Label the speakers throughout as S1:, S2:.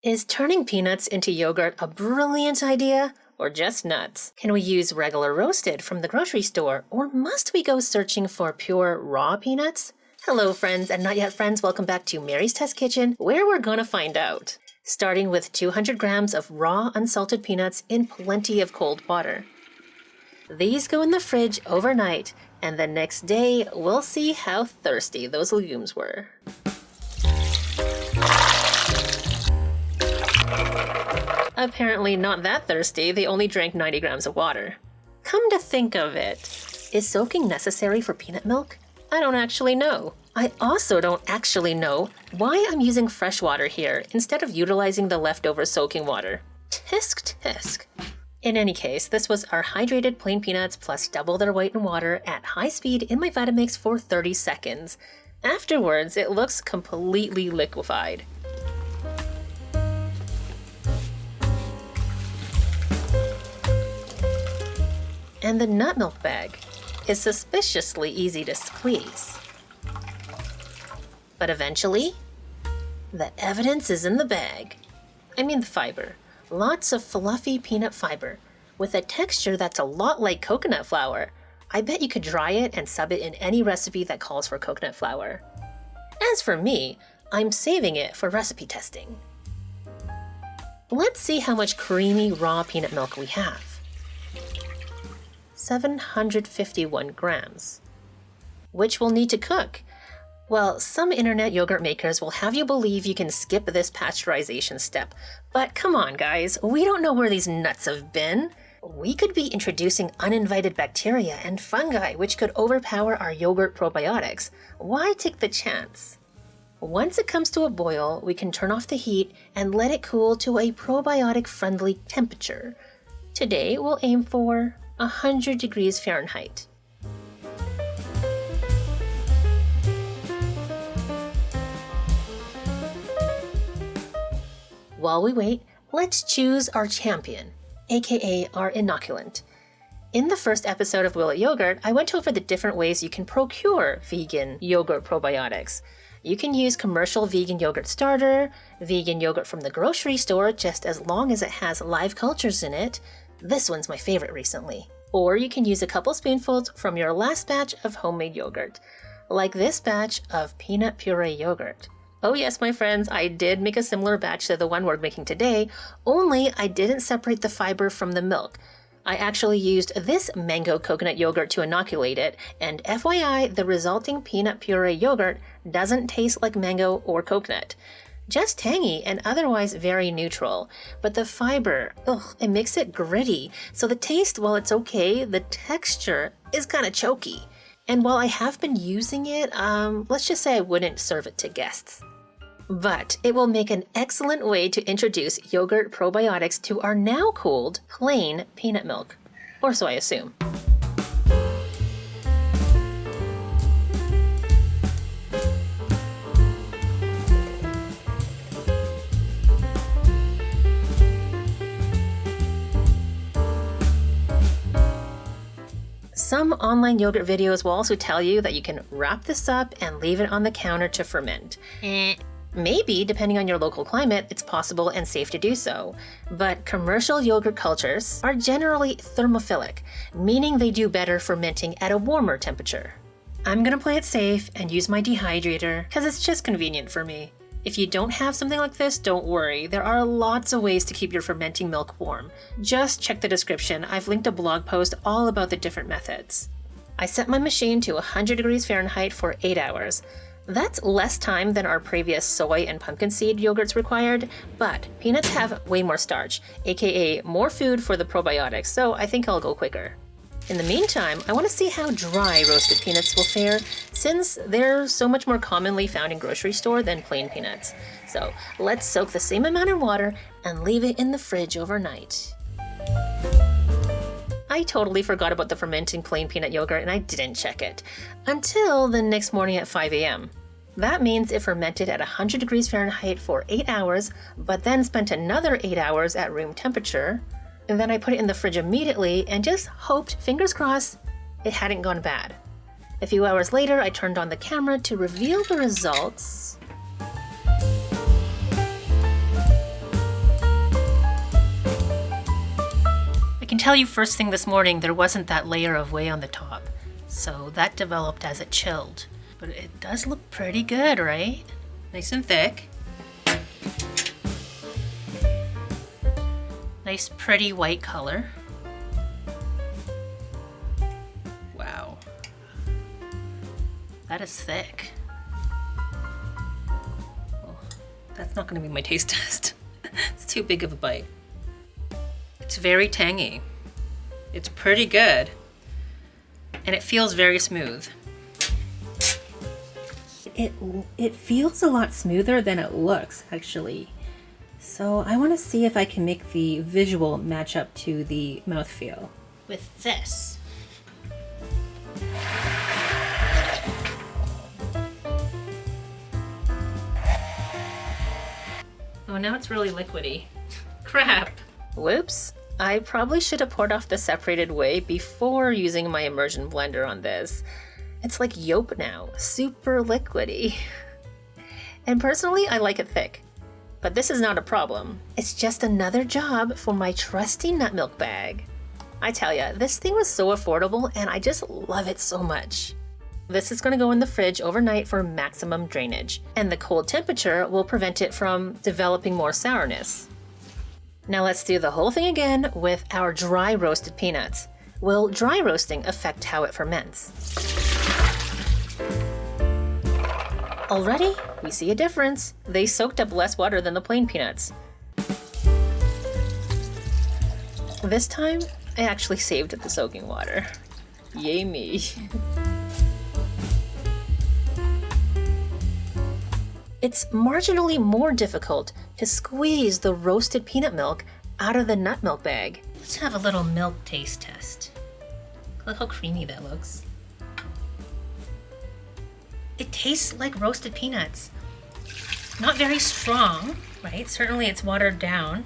S1: Is turning peanuts into yogurt a brilliant idea or just nuts? Can we use regular roasted from the grocery store, or must we go searching for pure raw peanuts? Hello friends and not yet friends, welcome back to Mary's Test Kitchen, where we're gonna find out. Starting with 200 grams of raw unsalted peanuts in plenty of cold water. These go in the fridge overnight, and the next day we'll see how thirsty those legumes were. Apparently not that thirsty, they only drank 90 grams of water. Come to think of it, is soaking necessary for peanut milk? I don't actually know. I also don't actually know why I'm using fresh water here instead of utilizing the leftover soaking water. Tisk tisk. In any case, this was our hydrated plain peanuts plus double their weight in water at high speed in my Vitamix for 30 seconds. Afterwards, it looks completely liquefied. And the NUTMILK bag is suspiciously easy to squeeze. But eventually, the evidence is in the bag. I mean the fiber. Lots of fluffy peanut fiber with a texture that's a lot like coconut flour. I bet you could dry it and sub it in any recipe that calls for coconut flour. As for me, I'm saving it for recipe testing. Let's see how much creamy raw peanut milk we have. 751 grams, which we'll need to cook. Well, some internet yogurt makers will have you believe you can skip this pasteurization step, but come on guys, we don't know where these nuts have been. We could be introducing uninvited bacteria and fungi which could overpower our yogurt probiotics. Why take the chance? Once it comes to a boil, we can turn off the heat and let it cool to a probiotic-friendly temperature. Today, we'll aim for 100 degrees Fahrenheit. While we wait, let's choose our champion, aka our inoculant. In the first episode of Will It Yogurt, I went over the different ways you can procure vegan yogurt probiotics. You can use commercial vegan yogurt starter, vegan yogurt from the grocery store just as long as it has live cultures in it. This one's my favorite recently. Or you can use a couple spoonfuls from your last batch of homemade yogurt, like this batch of peanut puree yogurt. Oh yes, my friends, I did make a similar batch to the one we're making today, only I didn't separate the fiber from the milk. I actually used this mango coconut yogurt to inoculate it, and FYI, the resulting peanut puree yogurt doesn't taste like mango or coconut. Just tangy and otherwise very neutral. But the fiber, it makes it gritty. So the taste, while it's okay, the texture is kind of choky. And while I have been using it, let's just say I wouldn't serve it to guests. But it will make an excellent way to introduce yogurt probiotics to our now cooled plain peanut milk. Or so I assume. Some online yogurt videos will also tell you that you can wrap this up and leave it on the counter to ferment. Maybe, depending on your local climate, it's possible and safe to do so. But commercial yogurt cultures are generally thermophilic, meaning they do better fermenting at a warmer temperature. I'm gonna play it safe and use my dehydrator because it's just convenient for me. If you don't have something like this, don't worry. There are lots of ways to keep your fermenting milk warm. Just check the description. I've linked a blog post all about the different methods. I set my machine to 100 degrees Fahrenheit for 8 hours. That's less time than our previous soy and pumpkin seed yogurts required, but peanuts have way more starch, aka more food for the probiotics, so I think I'll go quicker. In the meantime, I want to see how dry roasted peanuts will fare, since they're so much more commonly found in grocery store than plain peanuts. So let's soak the same amount in water and leave it in the fridge overnight. I totally forgot about the fermenting plain peanut yogurt and I didn't check it until the next morning at 5 a.m. That means it fermented at 100 degrees Fahrenheit for 8 hours, but then spent another 8 hours at room temperature. And then I put it in the fridge immediately and just hoped, fingers crossed, it hadn't gone bad. A few hours later, I turned on the camera to reveal the results. tell you first thing this morning there wasn't that layer of whey on the top. So that developed as it chilled. But it does look pretty good, right? Nice and thick. Nice pretty white color. Wow. That is thick. Oh, that's not gonna be my taste test. It's too big of a bite. It's very tangy. It's pretty good. And it feels very smooth. It feels a lot smoother than it looks, actually. So I want to see if I can make the visual match up to the mouthfeel with this. Oh, now it's really liquidy. Crap. Whoops. I probably should have poured off the separated whey before using my immersion blender on this. It's like yolk now, super liquidy. And personally, I like it thick. But this is not a problem. It's just another job for my trusty NUTMILK bag. I tell ya, this thing was so affordable and I just love it so much. This is going to go in the fridge overnight for maximum drainage, and the cold temperature will prevent it from developing more sourness. Now let's do the whole thing again with our dry roasted peanuts. Will dry roasting affect how it ferments? Already, we see a difference. They soaked up less water than the plain peanuts. This time, I actually saved the soaking water. Yay me. It's marginally more difficult to squeeze the roasted peanut milk out of the NUTMILK bag. Let's have a little milk taste test. Look how creamy that looks. It tastes like roasted peanuts. Not very strong, right? Certainly it's watered down,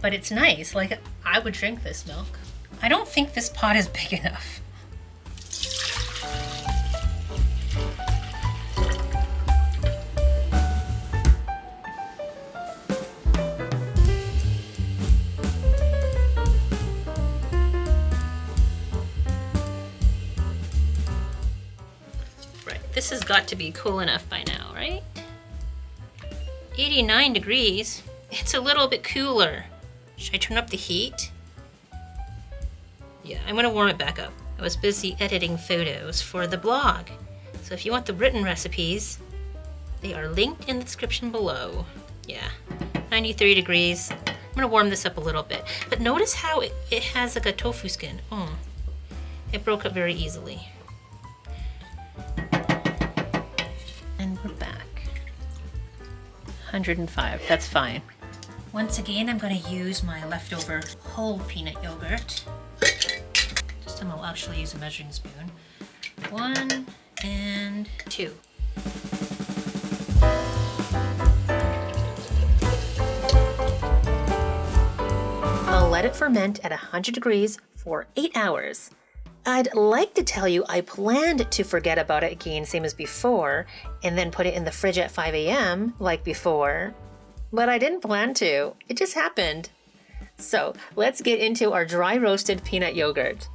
S1: but it's nice. Like, I would drink this milk. I don't think this pot is big enough. This has got to be cool enough by now, right? 89 degrees. It's a little bit cooler. Should I turn up the heat? Yeah, I'm gonna warm it back up. I was busy editing photos for the blog. So if you want the written recipes, they are linked in the description below. Yeah, 93 degrees. I'm gonna warm this up a little bit. But notice how it has like a tofu skin. Oh, it broke up very easily. And we're back. 105, that's fine. Once again, I'm going to use my leftover whole peanut yogurt. This time I'll actually use a measuring spoon. 1 and 2. I'll let it ferment at 100 degrees for 8 hours. I'd like to tell you I planned to forget about it again, same as before, and then put it in the fridge at 5 a.m. like before, but I didn't plan to. It just happened. So let's get into our dry roasted peanut yogurt.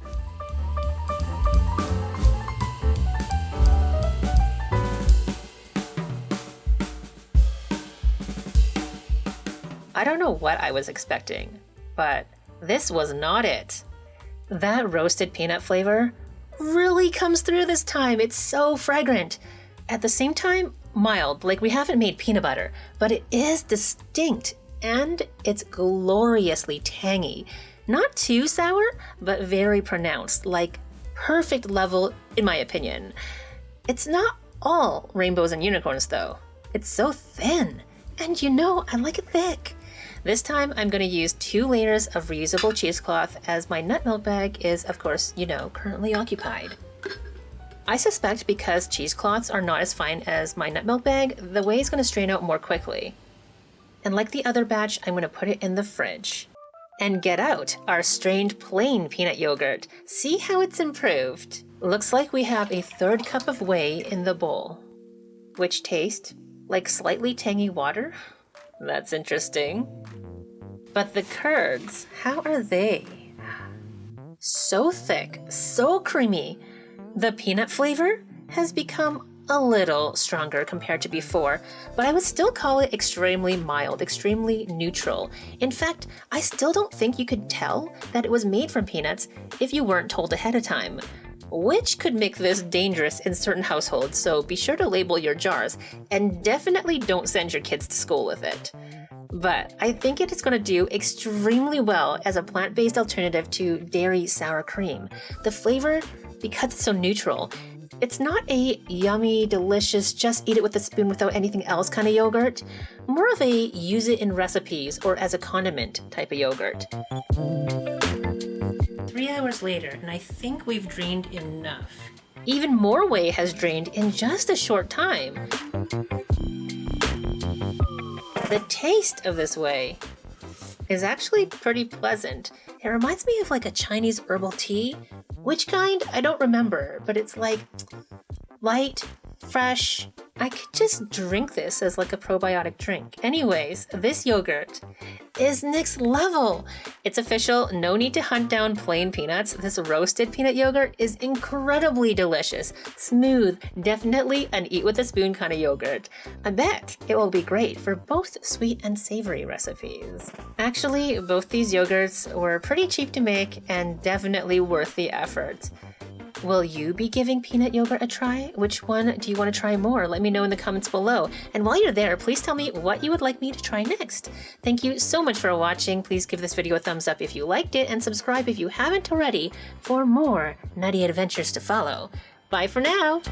S1: I don't know what I was expecting, but this was not it. That roasted peanut flavor really comes through this time. It's so fragrant. At the same time, mild, like we haven't made peanut butter, but it is distinct and it's gloriously tangy. Not too sour, but very pronounced, like perfect level in my opinion. It's not all rainbows and unicorns though. It's so thin, and you know I like it thick. This time I'm going to use 2 layers of reusable cheesecloth as my NUTMILK bag is, of course, you know, currently occupied. I suspect because cheesecloths are not as fine as my NUTMILK bag, the whey is going to strain out more quickly. And like the other batch, I'm going to put it in the fridge. And get out our strained plain peanut yogurt. See how it's improved. Looks like we have a 1/3 cup of whey in the bowl, which taste like slightly tangy water. That's interesting. But the curds, how are they? So thick, so creamy. The peanut flavor has become a little stronger compared to before, but I would still call it extremely mild, extremely neutral. In fact, I still don't think you could tell that it was made from peanuts if you weren't told ahead of time, which could make this dangerous in certain households, so be sure to label your jars, and definitely don't send your kids to school with it. But I think it is going to do extremely well as a plant-based alternative to dairy sour cream. The flavor, because it's so neutral, it's not a yummy, delicious, just eat it with a spoon without anything else kind of yogurt. More of a use it in recipes or as a condiment type of yogurt. 3 hours later, and I think we've drained enough. Even more whey has drained in just a short time. The taste of this whey is actually pretty pleasant. It reminds me of like a Chinese herbal tea. Which kind? I don't remember, but it's like light, fresh. I could just drink this as like a probiotic drink. Anyways, this yogurt is next level. It's official, no need to hunt down plain peanuts. This roasted peanut yogurt is incredibly delicious, smooth, definitely an eat with a spoon kind of yogurt. I bet it will be great for both sweet and savory recipes. Actually, both these yogurts were pretty cheap to make and definitely worth the effort. Will you be giving peanut yogurt a try? Which one do you want to try more? Let me know in the comments below. And while you're there, please tell me what you would like me to try next. Thank you so much for watching. Please give this video a thumbs up if you liked it and subscribe if you haven't already for more nutty adventures to follow. Bye for now!